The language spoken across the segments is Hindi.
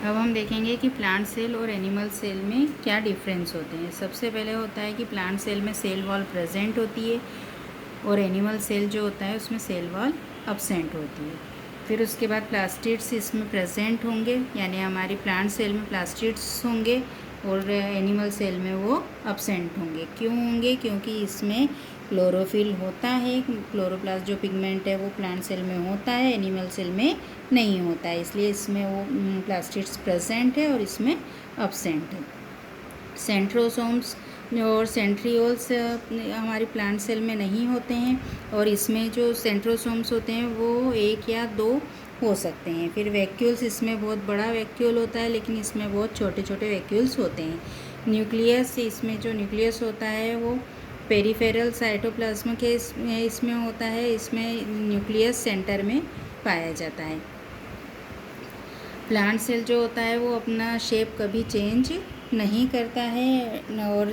अब हम देखेंगे कि प्लांट सेल और एनिमल सेल में क्या डिफरेंस होते हैं। सबसे पहले होता है कि प्लांट सेल में सेल वॉल प्रेजेंट होती है और एनिमल सेल जो होता है उसमें सेल वॉल अब्सेंट होती है। फिर उसके बाद प्लास्टिड्स इसमें प्रेजेंट होंगे, यानी हमारी प्लांट सेल में प्लास्टिड्स होंगे और एनिमल सेल में वो अब्सेंट होंगे। क्यों होंगे? क्योंकि इसमें क्लोरोफिल होता है। क्लोरोप्लास्ट जो पिगमेंट है वो प्लांट सेल में होता है, एनिमल सेल में नहीं होता है, इसलिए इसमें वो प्लास्टिड्स प्रेजेंट है और इसमें अब्सेंट है। सेंट्रोसोम्स और सेंट्रियोल्स हमारी प्लांट सेल में नहीं होते हैं और इसमें जो सेंट्रोसोम्स होते हैं वो 1 या 2 हो सकते हैं। फिर वैक्यूल्स, इसमें बहुत बड़ा वैक्यूल होता है लेकिन इसमें बहुत छोटे छोटे वैक्यूल्स होते हैं। न्यूक्लियस, इसमें जो न्यूक्लियस होता है वो पेरिफेरल साइटोप्लाज्म के इसमें होता है। इसमें न्यूक्लियस सेंटर में पाया जाता है। प्लांट सेल जो होता है वो अपना शेप कभी चेंज नहीं करता है और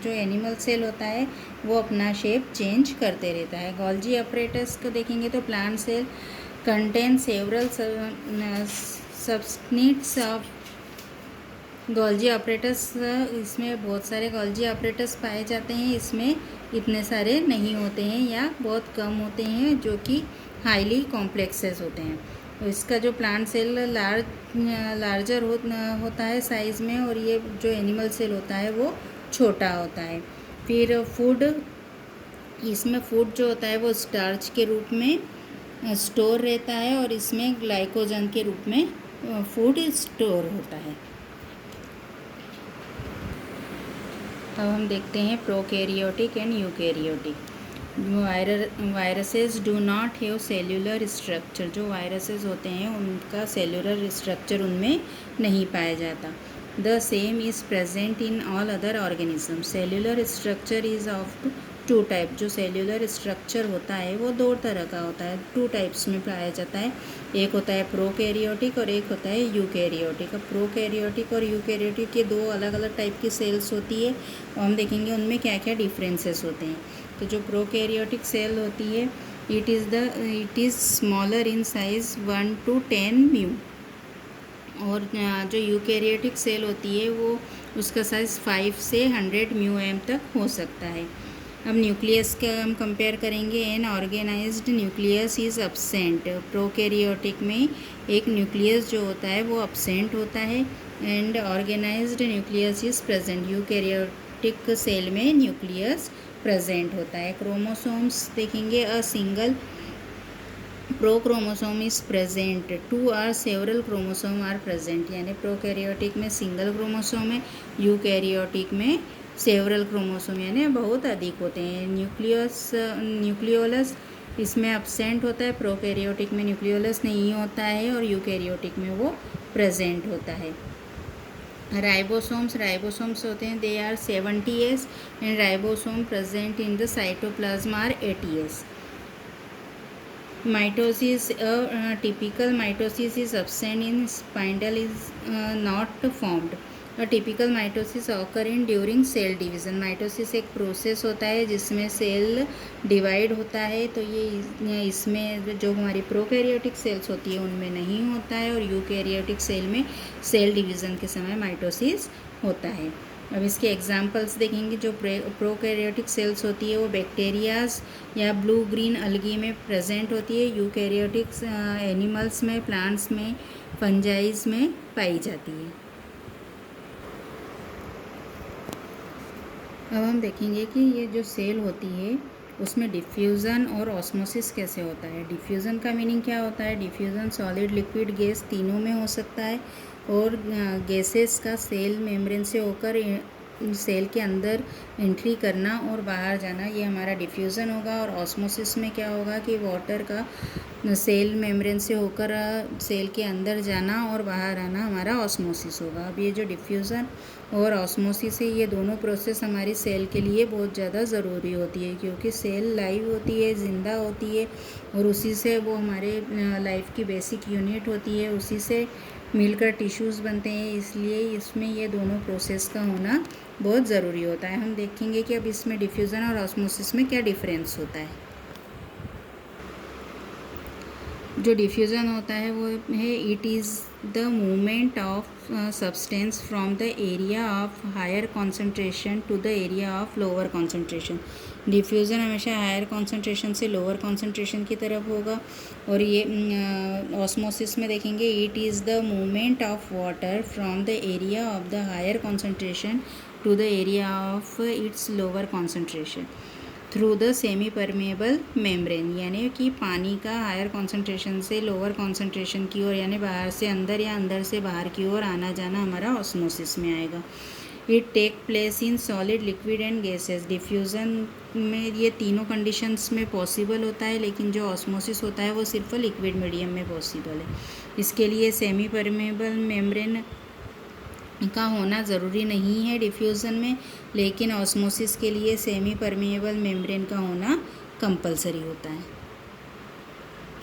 जो एनिमल सेल होता है वो अपना शेप चेंज करते रहता है। गोल्जी अपरेटस को देखेंगे तो plant cell contain several subunits of Golgi apparatus. इसमें बहुत सारे गोल्जी अपरेटस पाए जाते हैं। इसमें इतने सारे नहीं होते हैं या बहुत कम होते हैं जो कि हाईली कॉम्प्लेक्सेस होते हैं। तो इसका जो प्लांट सेल लार्जर होता है साइज़ में और ये जो एनिमल सेल होता है वो छोटा होता है। फिर फूड, इसमें फूड जो होता है वो स्टार्च के रूप में स्टोर रहता है और इसमें ग्लाइकोजन के रूप में फूड स्टोर होता है। अब हम देखते हैं prokaryotic and eukaryotic. Viruses do not have cellular structure. जो वायरसेस होते हैं उनका सेल्यूलर स्ट्रक्चर उनमें नहीं पाया जाता। The same is present in all other organism. Cellular structure is of 2 type. जो सेल्यूलर स्ट्रक्चर होता है वो 2 तरह का होता है, 2 टाइप्स में पाया जाता है। एक होता है प्रोकैरियोटिक और एक होता है यूकैरियोटिक। अब प्रोकैरियोटिक और यूकैरियोटिक के 2 अलग अलग टाइप की सेल्स होती है और हम देखेंगे उनमें क्या क्या डिफरेंसेस होते हैं। तो जो प्रोकैरियोटिक सेल होती है it is smaller in size 1 to 10 mu और जो यूकैरियोटिक सेल होती है वो उसका साइज़ 5 से 100 म्यू एम तक हो सकता है। अब न्यूक्लियस का हम कंपेयर करेंगे। An organised nucleus is absent. Prokaryotic में एक न्यूक्लियस जो होता है वो अब्सेंट होता है and organised nucleus is present. Eukaryotic cell में न्यूक्लियस प्रेजेंट होता है। क्रोमोसोम्स देखेंगे, a single prochromosome is present, 2 और सेवरल क्रोमोसोम आर प्रेजेंट। यानी प्रोकैरियोटिक में सिंगल क्रोमोसोम है, यूकैरियोटिक में सेवरल क्रोमोसोम यानी बहुत अधिक होते हैं। न्यूक्लियोलस इसमें अब्सेंट होता है। प्रोकैरियोटिक में न्यूक्लियोलस नहीं होता है और यूकैरियोटिक में वो प्रेजेंट होता है। राइबोसोम्स होते हैं, they are 70s and ribosome present in the cytoplasm are 80s। Mitosis, typical mitosis is absent in spindle is not formed. A typical mitosis occur in during cell division. Mitosis एक प्रोसेस होता है जिसमें सेल डिवाइड होता है, तो ये इसमें जो हमारी प्रोकैरियोटिक सेल्स होती है उनमें नहीं होता है और यूकैरियोटिक सेल में सेल डिवीज़न के समय माइटोसिस होता है। अब इसके एग्जांपल्स देखेंगे। जो प्रोकैरियोटिक सेल्स होती है वो बैक्टीरियाज या ब्लू ग्रीन अलगी में प्रेजेंट होती है। यूकैरियोटिक एनिमल्स में, प्लांट्स में, फंजाइज में पाई जाती है। अब हम देखेंगे कि ये जो सेल होती है उसमें डिफ्यूज़न और ऑस्मोसिस कैसे होता है। डिफ्यूज़न का मीनिंग क्या होता है? डिफ्यूज़न सॉलिड, लिक्विड, गैस तीनों में हो सकता है और गैसेस का सेल मेम्ब्रेन से होकर सेल के अंदर एंट्री करना और बाहर जाना, ये हमारा डिफ्यूज़न होगा। और ऑस्मोसिस में क्या होगा कि वाटर का सेल मेम्ब्रेन से होकर सेल के अंदर जाना और बाहर आना हमारा ऑस्मोसिस होगा। अब ये जो डिफ्यूज़न और ऑस्मोसिस है ये दोनों प्रोसेस हमारी सेल के लिए बहुत ज़्यादा ज़रूरी होती है क्योंकि सेल लाइव होती है, ज़िंदा होती है और उसी से वो हमारे लाइफ की बेसिक यूनिट होती है, उसी से मिलकर टिश्यूज़ बनते हैं, इसलिए इसमें ये दोनों प्रोसेस का होना बहुत ज़रूरी होता है। हम देखेंगे कि अब इसमें डिफ्यूज़न और ऑस्मोसिस में क्या डिफरेंस होता है। जो डिफ्यूज़न होता है वो है it is the movement of substance from the area of higher concentration to the area of lower concentration. Diffusion हमेशा हायर कॉन्सेंट्रेशन से लोअर कॉन्सेंट्रेशन की तरफ होगा। और ये ऑस्मोसिस में देखेंगे, it is the movement of water from the area of the higher concentration to the area of its lower concentration through the semi permeable membrane. यानी कि पानी का हायर कॉन्सेंट्रेशन से लोअर कॉन्सेंट्रेशन की ओर, यानी बाहर से अंदर या अंदर से बाहर की ओर आना जाना हमारा ऑस्मोसिस में आएगा। It take place in solid, liquid and gases. Diffusion में ये तीनों कंडीशंस में पॉसिबल होता है, लेकिन जो ऑस्मोसिस होता है वो सिर्फ लिक्विड मीडियम में पॉसिबल है। इसके लिए सेमी परमेबल मेम्ब्रेन का होना ज़रूरी नहीं है डिफ्यूज़न में, लेकिन ऑस्मोसिस के लिए सेमी परमेबल मेम्ब्रेन का होना कंपलसरी होता है।